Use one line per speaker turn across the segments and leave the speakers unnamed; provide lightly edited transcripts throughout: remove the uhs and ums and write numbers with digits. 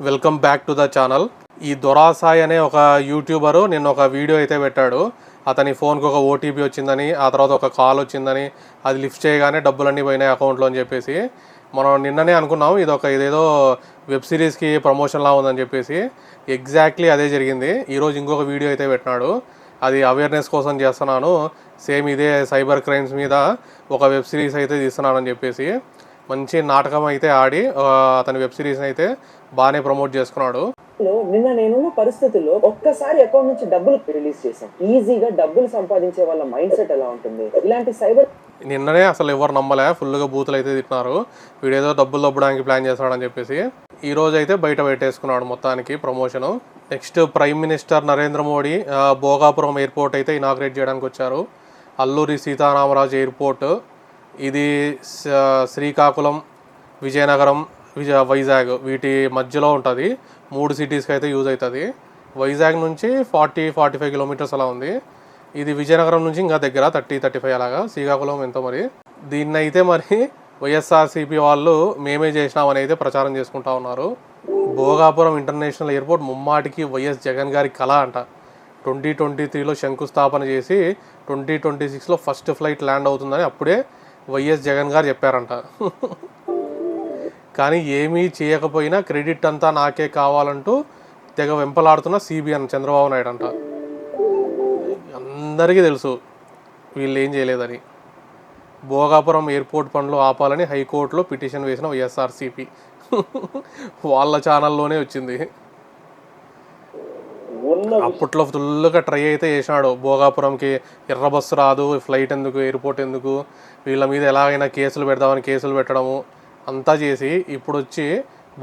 Welcome back to the channel. ఈ దొరాసాయ్ అనే ఒక యూట్యూబరు నిన్న ఒక వీడియో అయితే పెట్టాడు. అతని ఫోన్కి ఒక ఓటీపీ వచ్చిందని, ఆ తర్వాత ఒక కాల్ వచ్చిందని, అది లిఫ్ట్ చేయగానే డబ్బులన్నీ పోయినాయి అకౌంట్లో అని చెప్పేసి మనం నిన్ననే అనుకున్నాం ఇదేదో వెబ్ సిరీస్కి ప్రమోషన్లా ఉందని చెప్పేసి. ఎగ్జాక్ట్లీ అదే జరిగింది. ఈరోజు ఇంకొక వీడియో అయితే పెట్టినాడు. అది అవేర్నెస్ కోసం చేస్తున్నాను, సేమ్ ఇదే సైబర్ క్రైమ్స్ మీద ఒక వెబ్ సిరీస్ అయితే తీస్తున్నానని చెప్పేసి మంచి నాటకం అయితే ఆడి అతని వెబ్ సిరీస్ని అయితే బాగానే ప్రమోట్ చేసుకున్నాడు.
నిన్న నేనున్న పరిస్థితుల్లో ఒక్కసారి అకౌంట్ నుంచి డబ్బులు రిలీజ్ చేశాను. ఈజీగా డబ్బులు సంపాదించే వాళ్ళ మైండ్ సెట్ ఎలా ఉంటుంది? ఇలాంటి సైబర్
నిన్ననే అసలు ఎవరు నమ్మలే, ఫుల్గా బూతులు అయితే తిట్టినారు. వీడేదో డబ్బులు దొబ్బడానికి ప్లాన్ చేస్తాడని చెప్పేసి ఈ రోజు అయితే బయట పెట్టేసుకున్నాడు మొత్తానికి promotion. Next prime minister Narendra Modi Bhogapuram airport అయితే ఇనాగ్రేట్ చేయడానికి వచ్చారు. అల్లూరి సీతారామరాజు ఎయిర్పోర్ట్ ఇది శ్రీకాకుళం, విజయనగరం, వైజాగ్ వీటి మధ్యలో ఉంటుంది. 3 సిటీస్కి అయితే యూజ్ అవుతుంది. వైజాగ్ నుంచి 40-45 కిలోమీటర్స్ అలా ఉంది. ఇది విజయనగరం నుంచి ఇంకా దగ్గర 30-35 అలాగా. శ్రీకాకుళం ఎంతో మరి. దీన్ని అయితే మరి వైఎస్ఆర్సీపీ వాళ్ళు మేమే చేసినామని అయితే ప్రచారం చేసుకుంటా ఉన్నారు. భోగాపురం ఇంటర్నేషనల్ ఎయిర్పోర్ట్ ముమ్మాటికి వైఎస్ జగన్ గారి కళ అంట. 2023లో శంకుస్థాపన చేసి 2026లో ఫస్ట్ ఫ్లైట్ ల్యాండ్ అవుతుందని అప్పుడే వైఎస్ జగన్ గారు చెప్పారంట. కానీ ఏమీ చేయకపోయినా క్రెడిట్ అంతా నాకే కావాలంటూ తెగ వెంపలాడుతున్న సిబిఎన్ చంద్రబాబు నాయుడు అంట. అందరికీ తెలుసు వీళ్ళు ఏం చేయలేదని. భోగాపురం ఎయిర్పోర్ట్ పనులు ఆపాలని హైకోర్టులో పిటిషన్ వేసిన వైఎస్ఆర్సీపీ వాళ్ళ ఛానల్లోనే వచ్చింది. అప్పట్లో ఫుల్గా ట్రై అయితే చేసినాడు. భోగాపురంకి ఎర్ర బస్సు రాదు, ఫ్లైట్ ఎందుకు, ఎయిర్పోర్ట్ ఎందుకు, వీళ్ళ మీద ఎలాగైనా కేసులు పెడదామని కేసులు పెట్టడము అంతా చేసి ఇప్పుడు వచ్చి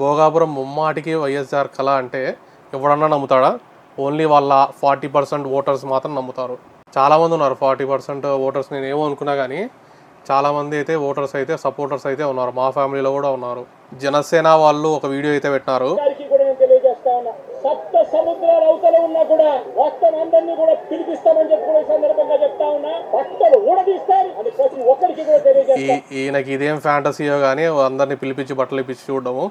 భోగాపురం ముమ్మాటికి వైఎస్ఆర్ కళ అంటే ఎవడన్నా నమ్ముతాడా? ఓన్లీ వాళ్ళ 40% ఓటర్స్ మాత్రం నమ్ముతారు. చాలామంది ఉన్నారు 40% ఓటర్స్. నేను ఏమో అనుకున్నా కానీ చాలామంది అయితే ఓటర్స్ అయితే సపోర్టర్స్ అయితే ఉన్నారు. మా ఫ్యామిలీలో కూడా ఉన్నారు. జనసేన వాళ్ళు ఒక వీడియో అయితే పెట్టినారు.
సప్త సముద్రాల అవతల ఉన్నా కూడా భక్తులు అందరినీ కూడా పిలిపిస్తామని చెప్పి కూడా సందర్భంగా చెప్తా ఉన్నా. భక్తులు ఊడదీస్తారు అని ప్రతి ఒక్కరికి కూడా తెలియజేస్తారు.
ఈయనకి ఇదేం ఫ్యాంటసీయో కానీ అందరినీ పిలిపించి బట్టలు ఇప్పించి చూడడము.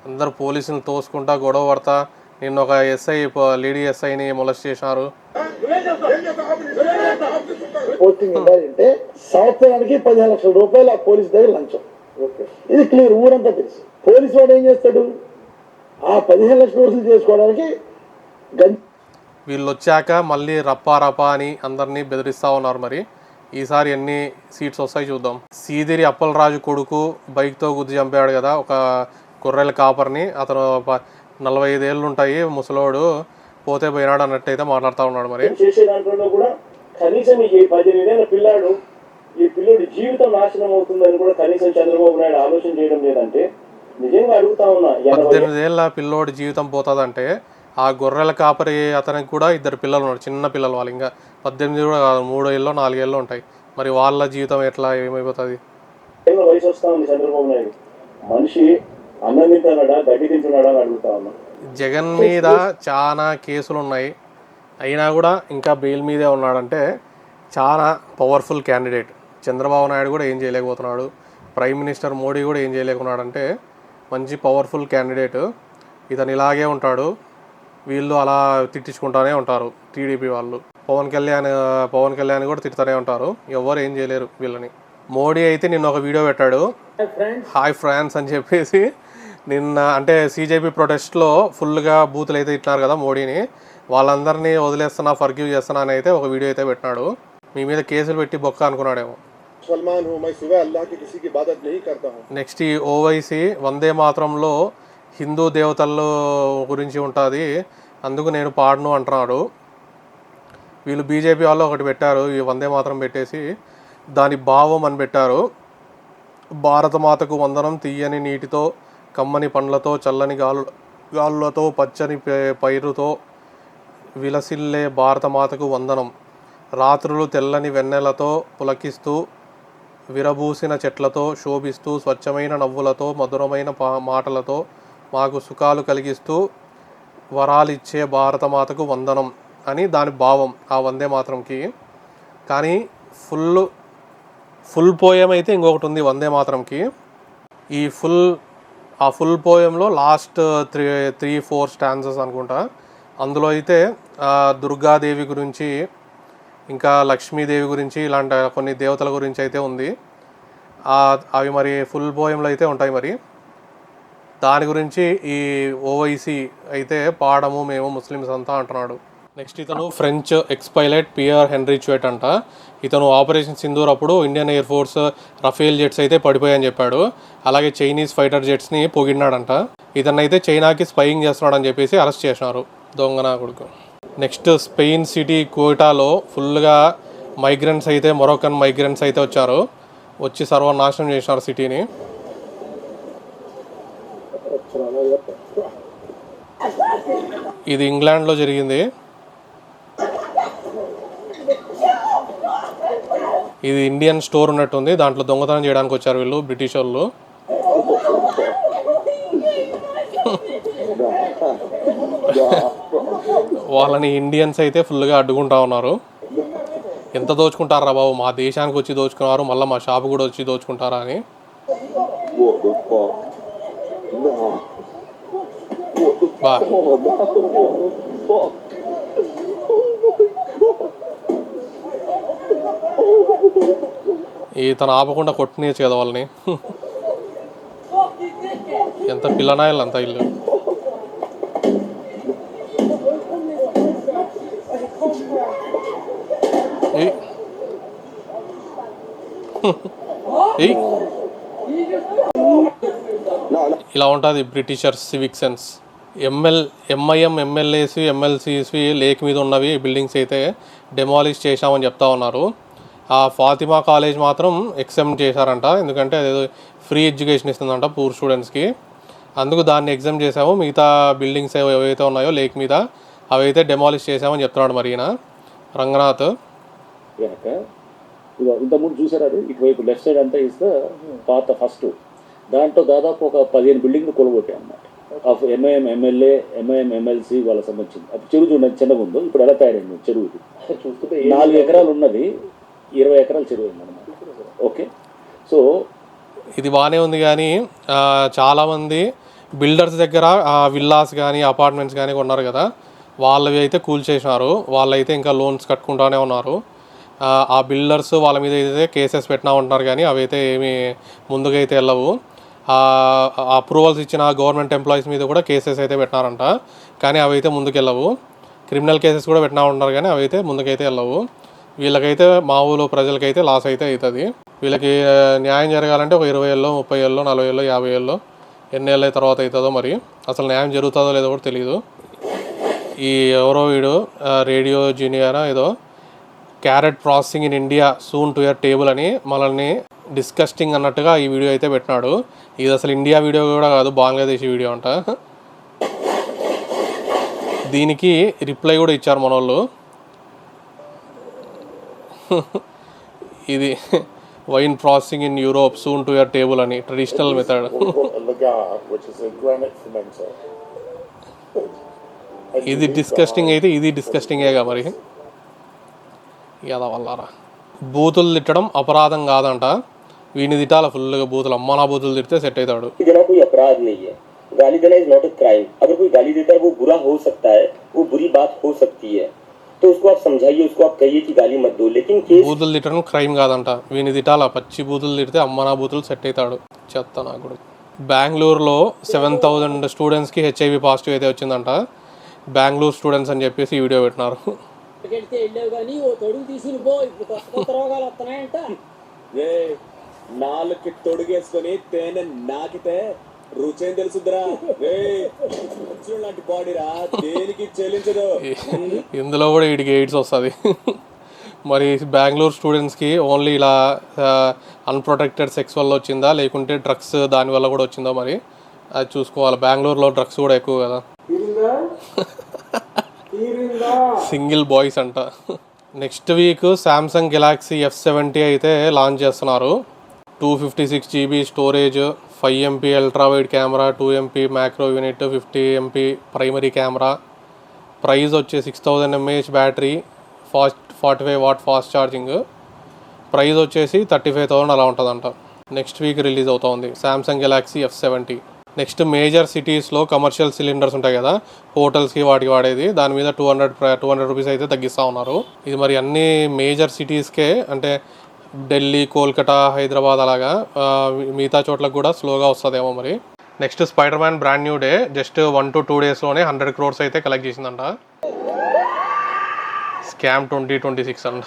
అందరు పోలీసులు తోసుకుంటా గొడవ పడతా. నిన్న ఒక ఎస్ఐ లేడీ ఎస్ఐని మొలెస్ట్ చేశారు.
పోస్టింగ్ ఉండాలంటే సంవత్సరానికి 15 లక్షల రూపాయలు ఆ పోలీసు దగ్గర లంచం. ఇది క్లియర్, ఊరంతా తెలుసు. పోలీసు వాడు ఏం చేస్తాడు? ఆ 15 లక్షల వసూలు చేసుకోవడానికి
వీళ్ళు వచ్చాక మళ్ళీ రప్పా అని అందరినీ బెదిరిస్తూ ఉన్నారు. మరి ఈసారి ఎన్ని సీట్స్ వస్తాయి చూద్దాం. సీదిరి అప్పలరాజు కొడుకు బైక్తో గుద్ది చంపాడు కదా ఒక గొర్రెల కాపర్ని. అతను 45 ఏళ్ళు ఉంటాయి, ముసలోడు, పోతే పోయినాడు అన్నట్టయితే మాట్లాడుతూ ఉన్నాడు. మరి
చేసే దాంట్లో కూడా కనీసం ఈ 18 ఏళ్ళ పిల్లాడు, ఈ పిల్లోడి జీవితం నాశనం అవుతుందని కూడా కనీసం చంద్రబాబు నాయుడు ఆలోచన చేయడం లేదంటే నిజంగా అడుగుతా ఉన్నా.
18 ఏళ్ళ పిల్లోడి జీవితం పోతుందంటే ఆ గొర్రెల కాపరి అతనికి కూడా 2 పిల్లలు ఉన్నారు, చిన్న పిల్లలు. వాళ్ళు ఇంకా 18 కూడా కాదు, 3 ఏళ్ళు 4 ఏళ్ళు ఉంటాయి. మరి వాళ్ళ జీవితం ఎట్లా ఏమైపోతుంది?
వయసు వస్తా ఉంది చంద్రబాబు నాయుడు. మనిషి అన్నం తింటున్నాడా, గడ్డి తింటున్నాడా అని అడుగుతా ఉన్నా.
జగన్ మీద చాలా కేసులు ఉన్నాయి, అయినా కూడా ఇంకా బెయిల్ మీదే ఉన్నాడంటే చాలా పవర్ఫుల్ క్యాండిడేట్. చంద్రబాబు నాయుడు కూడా ఏం చేయలేకపోతున్నాడు, ప్రైమ్ మినిస్టర్ మోడీ కూడా ఏం చేయలేకున్నాడంటే మంచి పవర్ఫుల్ క్యాండిడేట్. ఇతను ఇలాగే ఉంటాడు, వీళ్ళు అలా తిట్టించుకుంటూనే ఉంటారు. టీడీపీ వాళ్ళు పవన్ కళ్యాణ్ కూడా తిట్టుతూనే ఉంటారు. ఎవరు ఏం చేయలేరు వీళ్ళని. మోడీ అయితే నిన్న ఒక వీడియో పెట్టాడు, హాయ్ ఫ్రాన్స్ అని చెప్పేసి. నిన్న అంటే సీజేపీ ప్రొటెస్ట్లో ఫుల్గా బూతులు అయితే ఇచ్చినారు కదా మోడీని, వాళ్ళందరినీ వదిలేస్తున్నా, ఫర్గివ్ చేస్తున్నా అని అయితే ఒక వీడియో అయితే పెట్టినాడు. మీ మీద కేసులు పెట్టి బొక్క అనుకున్నాడేమో. నెక్స్ట్ ఈ ఓవైసీ వందే మాతరంలో హిందూ దేవతల గురించి ఉంటుంది, అందుకు నేను పాడను అంటున్నాడు. వీళ్ళు బీజేపీ వాళ్ళు ఒకటి పెట్టారు, ఈ వందే మాతరం పెట్టేసి దాని భావం అని పెట్టారు. భారతమాతకు వందనం, తీయని నీటితో, కమ్మని పండ్లతో, చల్లని గాలులతో, పచ్చని పైరుతో విలసిల్లే భారతమాతకు వందనం. రాత్రులు తెల్లని వెన్నెలతో పులకిస్తూ, విరబూసిన చెట్లతో శోభిస్తూ, స్వచ్ఛమైన నవ్వులతో, మధురమైన మాటలతో మాకు సుఖాలు కలిగిస్తూ వరాలిచ్చే భారతమాతకు వందనం అని దాని భావం ఆ వందే మాతరంకి. కానీ ఫుల్ పోయం అయితే ఇంకొకటి ఉంది వందే మాతరంకి. ఈ ఫుల్ పోయంలో లాస్ట్ 3-4 స్టాన్సెస్ అనుకుంటా. అందులో అయితే దుర్గాదేవి గురించి, ఇంకా లక్ష్మీదేవి గురించి, ఇలాంటి కొన్ని దేవతల గురించి అయితే ఉంది. అవి మరి ఫుల్ పోయంలో అయితే ఉంటాయి. మరి దాని గురించి ఈ ఓవైసీ అయితే పాడము మేము ముస్లిమ్స్ అంతా అంటున్నాడు. నెక్స్ట్ ఇతను French ex pilot Pierre Henri Chuet అంట. ఇతను ఆపరేషన్ సింధూర్ అప్పుడు Indian Air Force Rafale jets అయితే పడిపోయాయని చెప్పాడు. అలాగే చైనీస్ ఫైటర్ జెట్స్ని పొగిడినాడంట. ఇతనైతే చైనాకి స్పైయింగ్ చేస్తున్నాడని చెప్పేసి అరెస్ట్ చేసినారు, దొంగనా కొడుకు. నెక్స్ట్ స్పెయిన్ సిటీ కోటాలో ఫుల్గా మైగ్రెంట్స్ అయితే, మొరోకన్ మైగ్రెంట్స్ అయితే వచ్చారు. వచ్చి సర్వనాశనం చేసినారు సిటీని. ఇది ఇంగ్లాండ్లో జరిగింది. ఇది ఇండియన్ స్టోర్ ఉన్నట్టుంది, దాంట్లో దొంగతనం చేయడానికి వచ్చారు వీళ్ళు, బ్రిటిష్ వాళ్ళు. వాళ్ళని ఇండియన్స్ అయితే ఫుల్గా అడ్డుకుంటా ఉన్నారు. ఎంత దోచుకుంటారా బాబు, మా దేశానికి వచ్చి దోచుకున్నారు, మళ్ళీ మా షాపు కూడా వచ్చి దోచుకుంటారా అని. బా తను ఆపకుండా కొట్టినేచ్చు కదా వాళ్ళని. ఎంత పిల్లనాయాలి అంత ఇల్లు. ఇలా ఉంటుంది Britishers civic sense. MIM MLAs MLCs lake మీద ఉన్నవి బిల్డింగ్స్ అయితే డెమాలిష్ చేశామని చెప్తా ఉన్నారు. ఆ ఫాతిమా కాలేజ్ మాత్రం ఎగ్జామ్ చేశారంట, ఎందుకంటే అదేదో ఫ్రీ ఎడ్యుకేషన్ ఇస్తుందంట పూర్ స్టూడెంట్స్కి. అందుకు దాన్ని ఎగ్జామ్ చేసాము. మిగతా బిల్డింగ్స్ ఏవైతే ఉన్నాయో లేక్ మీద అవి అయితే డెమాలిష్ చేసామని చెప్తున్నాడు మరి ఈయన రంగనాథ్.
ఇంతకుముందు చూసారు అది ఇటువైపు లెఫ్ట్ సైడ్ అంతా ఇస్తే పాత ఫస్ట్ దాంట్లో దాదాపు ఒక 15 బిల్డింగ్లు కొలగొట్టాయి అన్నమాట. Of MIM MLA, MIM MLC వాళ్ళకి సంబంధించింది. అప్పుడు చెరువు చూడండి చిన్నగా ఉందో, ఇప్పుడు ఎలా తయారైంది చెరువు. చూస్తుంటే 4 ఎకరాలు ఉన్నది 20 ఎకరాలు చెరువు అయిందన్నమాట. ఓకే, సో
ఇది బాగానే ఉంది. కానీ చాలామంది బిల్డర్స్ దగ్గర విల్లాస్ కానీ అపార్ట్మెంట్స్ కానీ కొన్నారు కదా, వాళ్ళవి అయితే కూల్చేసినారు. వాళ్ళైతే ఇంకా లోన్స్ కట్టుకుంటూనే ఉన్నారు. ఆ బిల్డర్స్ వాళ్ళ మీద అయితే కేసెస్ పెట్టినా ఉంటున్నారు, కానీ అవి అయితే ఏమి ముందుకైతే వెళ్ళవు. అప్రూవల్స్ ఇచ్చిన గవర్నమెంట్ ఎంప్లాయీస్ మీద కూడా కేసెస్ అయితే పెట్టినారంట, కానీ అవి అయితే ముందుకెళ్ళవు. క్రిమినల్ కేసెస్ కూడా పెట్టినా ఉంటారు, కానీ అవి అయితే ముందుకైతే వెళ్ళవు. వీళ్ళకైతే మామూలు ప్రజలకైతే లాస్ అయితే అవుతుంది. వీళ్ళకి న్యాయం జరగాలంటే ఒక 20 ఏళ్ళు, 30 ఏళ్ళు, 40 ఏళ్ళు, 50 ఏళ్ళు, ఎన్ని ఏళ్ళ తర్వాత అవుతుందో మరి. అసలు న్యాయం జరుగుతుందో లేదో కూడా తెలియదు. ఈ ఎవరో వీడు రేడియో జూనియరా ఏదో carrot processing in India soon to your table అని మనల్ని డిస్కస్టింగ్ అన్నట్టుగా ఈ వీడియో అయితే పెట్టినాడు. ఇది అసలు ఇండియా వీడియో కూడా కాదు, బంగ్లాదేశ్ వీడియో అంట. దీనికి రిప్లై కూడా ఇచ్చారు మన వాళ్ళు. ఇది wine processing in Europe soon to your table అని ట్రెడిషనల్ మెథడ్. ఇది డిస్కస్టింగ్ అయితే ఇది డిస్కస్టింగేగా మరి. ఎలా వల్లరా బూతులు తిట్టడం అపరాధం కాదంట, వీని తిట్టాల ఫుల్గా బూతులు. అమ్మ నా బూతులు తిడితే సెట్ అవుతాడు.
गाली देना इज नॉट अ क्राइम. अगर कोई गाली देता है वो बुरा हो सकता है, वो बुरी बात हो सकती है, तो उसको आप समझाइए, उसको आप कहिए कि गाली मत दो. लेकिन
బూతులు తిట్టడం క్రైమ్ కాదంట, వీని తిట్టాల. పచ్చి బూతులు తిడితే అమ్మ నా బూతులు సెట్ అవుతాడు. చెత్త నా కూడా. బెంగళూరులో 7000 స్టూడెంట్స్కి HIV పాజిటివ్ అయితే వచ్చిందంట. బెంగళూరు స్టూడెంట్స్ అని చెప్పేసి ఈ వీడియో పెట్టినారు.
నాలుగుకి తొడుగేసుకొని తేనె నాకితే రుచేం తెలుసుద్రా. లాంటి బాడీరా, దేనికి చెల్లించదు.
ఇందులో కూడా వీడికి ఎయిడ్స్ వస్తుంది. మరి బెంగళూరు స్టూడెంట్స్కి ఓన్లీ ఇలా అన్ప్రొటెక్టెడ్ సెక్స్ వల్ల వచ్చిందా, లేకుంటే డ్రగ్స్ దానివల్ల కూడా వచ్చిందో మరి అది చూసుకోవాలి. బెంగళూరులో డ్రగ్స్ కూడా ఎక్కువ కదా. సింగిల్ బాయ్స్ అంట. Next week Samsung Galaxy F70 అయితే లాంచ్ చేస్తున్నారు. 256 GB storage, 5 MP ultra wide camera, 2 MP macro unit, 50 MP primary camera. Price వచ్చే 6000 mAh battery, 45 watt fast charging. Price వచ్చేసి 35,000 అలా ఉంటుందంట. నెక్స్ట్ వీక్ రిలీజ్ అవుతుంది Samsung Galaxy F70. Next major సిటీస్లో commercial cylinders ఉంటాయి కదా, హోటల్స్కి వాటికి వాడేది, దాని మీద 200 రూపీస్ అయితే తగ్గిస్తూ ఉన్నారు. ఇది మరి అన్ని మేజర్ సిటీస్కే అంటే ఢిల్లీ, కోల్కతా, హైదరాబాద్ అలాగా మిగతా చోట్లకు కూడా స్లోగా వస్తుందేమో మరి. Next spider man brand new day just 1 to 2 డేస్లోనే 100 crores అయితే కలెక్ట్ చేసిందంట. స్కామ్ 2026 అంట.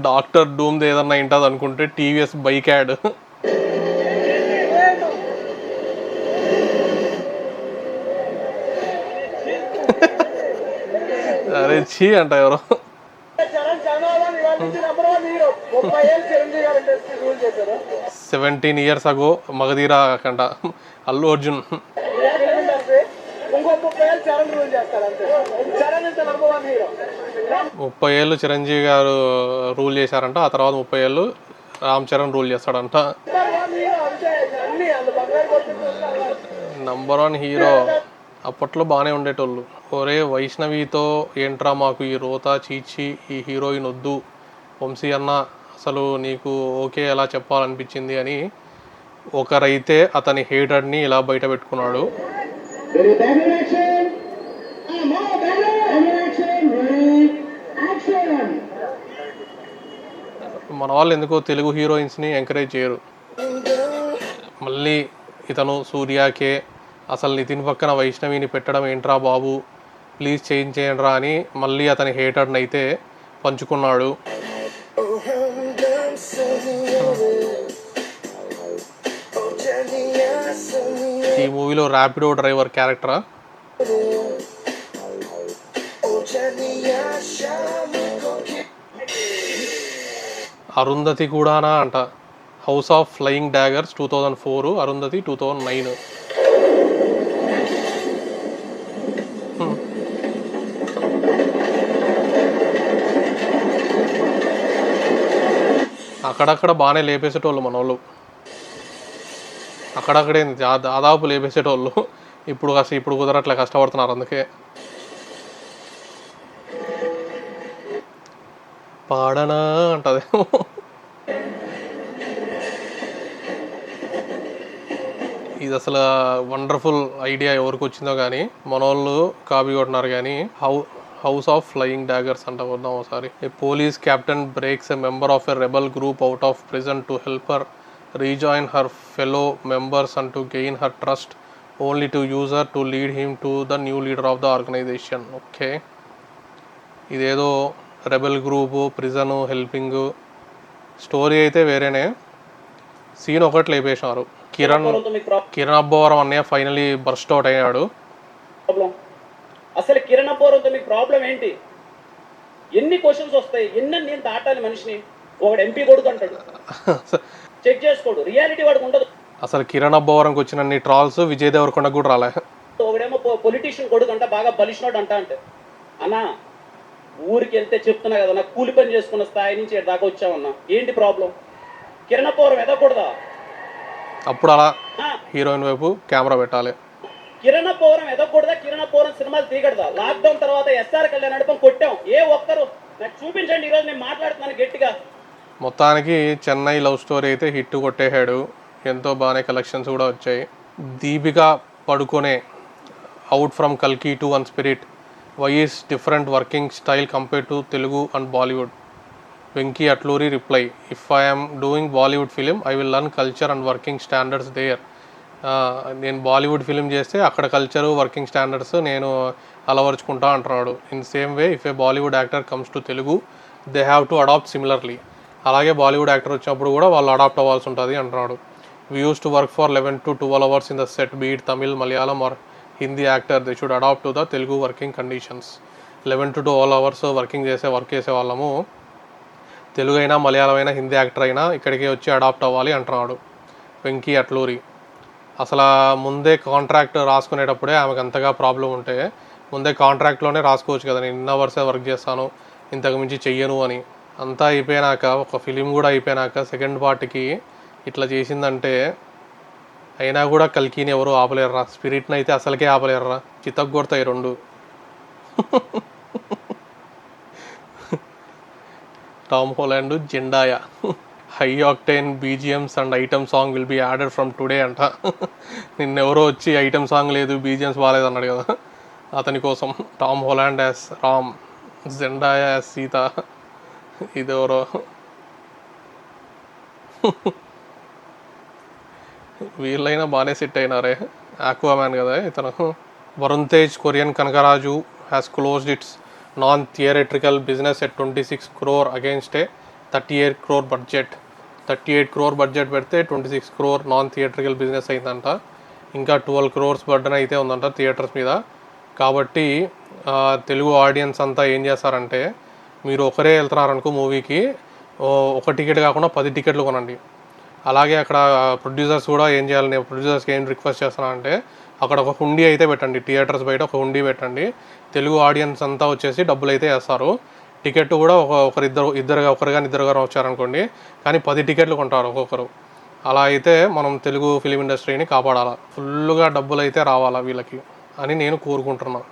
డాక్టర్ డూమ్ది ఏదన్నా ఇంటది అనుకుంటే టీవీఎస్ బైక్ యాడ్. అరే చీ అంట ఎవరో. 17 years ago మగధీరా కంట అల్లు అర్జున్. 30 ఏళ్ళు చిరంజీవి గారు రూల్ చేశారంట, ఆ తర్వాత 30 ఏళ్ళు రామ్ చరణ్ రూల్ చేస్తాడంట. Number 1 hero. అప్పట్లో బాగానే ఉండేటోళ్ళు. ఒరే వైష్ణవితో ఏంట్రా మాకు ఈ రోతా చీచి, ఈ హీరోయిన్ వద్దు వంశీ అన్న, అసలు నీకు ఓకే ఎలా చెప్పాలనిపించింది అని ఒకరైతే అతని హేటర్ని ఇలా బయట పెట్టుకున్నాడు. మన వాళ్ళు ఎందుకో తెలుగు హీరోయిన్స్ని ఎంకరేజ్ చేయరు. మళ్ళీ ఇతను సూర్యాకే అసలు నితిన్ పక్కన వైష్ణవిని పెట్టడం ఏంట్రా బాబు, ప్లీజ్ చేంజ్ చేయండిరా అని మళ్ళీ అతని హేటర్ని అయితే పంచుకున్నాడు. ఈ మూవీలో ర్యాపిడో డ్రైవర్ క్యారెక్టరా? అరుంధతి కూడానా అంట. House of flying daggers 2004, Arundhati 2009. అక్కడక్కడ బాగానే లేపేసేటోళ్ళు మన వాళ్ళు, అక్కడక్కడే దాదాపు లేపేసేటోళ్ళు. ఇప్పుడు కుదరట్లే, కష్టపడుతున్నారు అందుకే. పాడనా అంటది. ఇది అసలు వండర్ఫుల్ ఐడియా ఎవరికి వచ్చిందో కానీ మన వాళ్ళు కాపీ కొట్టినారు. కానీ హౌస్ ఆఫ్ ఫ్లయింగ్ డాగర్స్ అంట. వద్దాం ఒకసారి. A police captain breaks a member of a rebel group out of prison to help her rejoin her fellow members and to gain her trust, only to use her to lead him to the new leader of the organization. Okay, ఇదేదో rebel group, ప్రిజను, helping story అయితే వేరేనే. Scene ఒకటి లేపేసినారు. కిరణ్ అబ్బవరం అన్నయ్య finally burst out అయ్యాడు.
అసలు కిరణ్ అబ్బవరంతో మీకు problem ఏంటి? ఎన్ని questions వస్తాయి, ఎన్ని దాటాలి మనిషిని? ఒకడు ఎంపీ కొడుకు అంటాడు, చెక్ చేసుకోడు, రియాలిటీ వాడికి ఉండదు.
అసలు కిరణ్ అబ్బవరంకి వచ్చిన ట్రాల్స్ విజయ్ దేవరకొండ కూడా రాలే.
ఒకడేమో పొలిటీషియన్ కొడుకు అంట, బాగా బలిసినోడు అంట. అంటే అన్నా ఊరికి వెళ్తే చెప్తున్నా కదా, నాకు కూలి పని చేసుకున్న స్థాయి నుంచి దాకా వచ్చామన్నా, ఏంటి ప్రాబ్లం? కిరణ్ అబ్బవరం ఎదగకూడదా?
అప్పుడు అలా హీరోయిన్ వైపు కెమెరా పెట్టాలి.
కిరణ్ అబ్బవరం ఎదగకూడదా? కిరణ్ అబ్బవరం సినిమాలు తీయకూడదా? లాక్డౌన్ తర్వాత ఎస్ఆర్ కళ్యాణ్ నడపం కొట్టాం, ఏ ఒక్కరు నాకు చూపించండి. ఈరోజు నేను మాట్లాడుతున్నాను గట్టిగా.
మొత్తానికి చెన్నై లవ్ స్టోరీ అయితే హిట్ కొట్టేశాడు. ఎంతో బాగానే కలెక్షన్స్ కూడా వచ్చాయి. దీపిక పడుకునే అవుట్ ఫ్రమ్ కల్కి to one Spirit, why is different working style compare to Telugu and Bollywood. Venky Atluri reply, if I'm doing Bollywood film I will learn culture and working standards there. నేను Bollywood film చేస్తే అక్కడ culture, working standards నేను అలవరుచుకుంటా అంటున్నాడు. In same way if a Bollywood actor comes to Telugu they have to adapt similarly. అలాగే Bollywood actor వచ్చినప్పుడు కూడా వాళ్ళు అడాప్ట్ అవ్వాల్సి ఉంటుంది అంటున్నాడు. We use to work for 11 to 12 hours in the set, be it Tamil, Malayalam or Hindi actor, they should adapt to the Telugu working conditions. 11 to 12 hours work చేసే వాళ్ళము తెలుగు అయినా, మలయాళం అయినా, హిందీ యాక్టర్ అయినా ఇక్కడికి వచ్చి అడాప్ట్ అవ్వాలి అంటున్నాడు వెంకీ అట్లూరి. అసలు ముందే కాంట్రాక్ట్ రాసుకునేటప్పుడే ఆమెకు అంతగా ప్రాబ్లం ఉంటే ముందే కాంట్రాక్ట్లోనే రాసుకోవచ్చు కదా, నేను ఇన్న అవర్సే వర్క్ చేస్తాను, ఇంతకు మించి చెయ్యను అని. అంతా అయిపోయినాక, ఒక ఫిలిం కూడా అయిపోయినాక సెకండ్ పార్ట్కి ఇట్లా చేసిందంటే అయినా కూడా కల్కిని ఎవరు ఆపలేరురా, స్పిరిట్ని అయితే అసలుకే ఆపలేరురా, చితక్ కొడతాయి రెండు. Tom Holland Zendaya high octane BGMs and item song will be added from today అంట. నిన్నెవరో వచ్చి ఐటమ్ సాంగ్ లేదు బీజిఎమ్స్ బాగాలేదు అన్నాడు కదా, అతని కోసం Tom Holland as Ram, Zendaya as Sita. ఇదెవరో వీళ్ళైనా బాగానే సెట్ అయినారే. ఆక్వామ్యాన్ కదా ఇతను. Varun Tej Korean Kanakaraju has closed its non theatrical business at 26 crore against a 38 crore budget. 38 crore budget పెడితే 26 crore నాన్ థియేట్రికల్ బిజినెస్ అయిందంట. ఇంకా 12 crores బర్డన్ అయితే ఉందంట థియేటర్స్ మీద. కాబట్టి తెలుగు ఆడియన్స్ అంతా ఏం చేస్తారంటే, మీరు ఒకరే వెళ్తున్నారనుకో మూవీకి, ఒక టికెట్ కాకుండా 10 టికెట్లు కొనండి. అలాగే అక్కడ ప్రొడ్యూసర్స్ కూడా ఏం చేయాలి, నేను ప్రొడ్యూసర్స్కి ఏం రిక్వెస్ట్ చేస్తున్నా అంటే, అక్కడ ఒక హుండీ అయితే పెట్టండి, థియేటర్స్ బయట ఒక హుండీ పెట్టండి. తెలుగు ఆడియన్స్ అంతా వచ్చేసి డబ్బులు అయితే వేస్తారు. టికెట్ కూడా ఒకరు కానీ ఇద్దరు కానీ వచ్చారనుకోండి, కానీ 10 టికెట్లు కొంటారు ఒక్కొక్కరు. అలా అయితే మనం తెలుగు ఫిలిం ఇండస్ట్రీని కాపాడాలి, ఫుల్గా డబ్బులు అయితే రావాలా వీళ్ళకి అని నేను కోరుకుంటున్నాను.